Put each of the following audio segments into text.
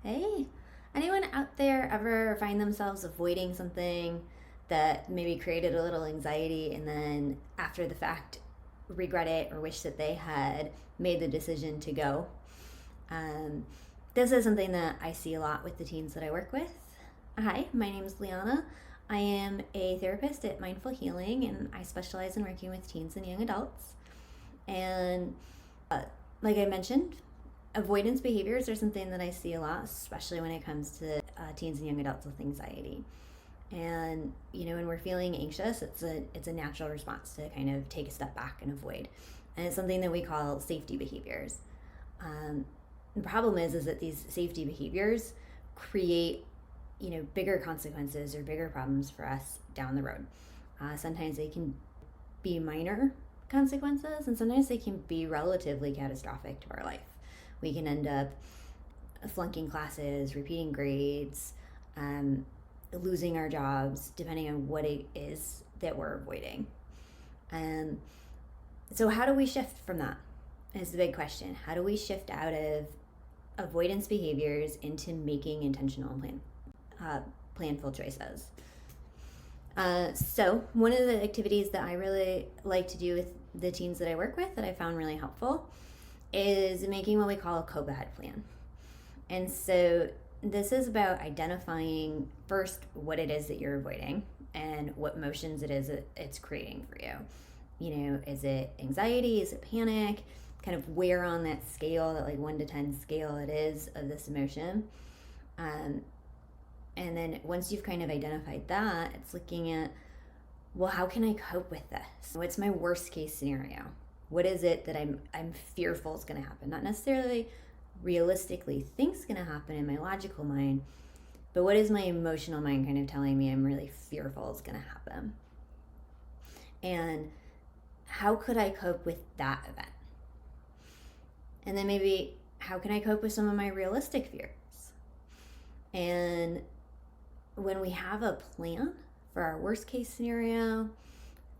Hey, anyone out there ever find themselves avoiding something that maybe created a little anxiety and then after the fact regret it or wish that they had made the decision to go? Um, this is something that I see a lot with the teens that I work with. Hi, my name is Liana. I am a therapist at Mindful Healing and I specialize in working with teens and young adults. And like I mentioned, avoidance behaviors are something that I see a lot, especially when it comes to teens and young adults with anxiety. And when we're feeling anxious, it's a natural response to kind of take a step back and avoid. And it's something that we call safety behaviors. The problem is that these safety behaviors create bigger consequences or bigger problems for us down the road. Sometimes they can be minor consequences, and sometimes they can be relatively catastrophic to our life. We can end up flunking classes, repeating grades, losing our jobs, depending on what it is that we're avoiding. So how do we shift from that? Is the big question. How do we shift out of avoidance behaviors into making intentional and planful choices? So one of the activities that I really like to do with the teens that I work with that I found really helpful is making what we call a cope ahead plan. And so this is about identifying first what it is that you're avoiding and what emotions it is that it's creating for you. Is it anxiety? Is it panic? Kind of where on that scale, that like 1 to 10 scale it is of this emotion. And then once you've kind of identified that, it's looking at, well, how can I cope with this? What's my worst case scenario? What is it that I'm fearful is going to happen? Not necessarily realistically think's going to happen in my logical mind, but what is my emotional mind kind of telling me I'm really fearful is going to happen? And how could I cope with that event? And then maybe how can I cope with some of my realistic fears? And when we have a plan for our worst case scenario,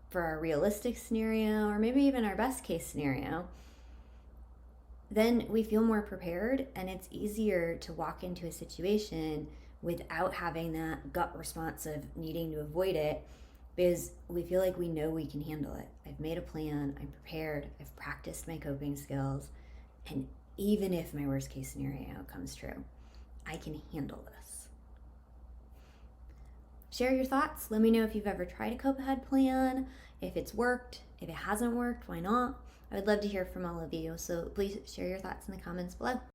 for our realistic scenario, or maybe even our best case scenario, then we feel more prepared and it's easier to walk into a situation without having that gut response of needing to avoid it, because we feel like we know we can handle it. I've made a plan, I'm prepared, I've practiced my coping skills, and even if my worst case scenario comes true, I can handle this. Share your thoughts. Let me know if you've ever tried a cope ahead plan, if it's worked, if it hasn't worked, why not? I would love to hear from all of you, so please share your thoughts in the comments below.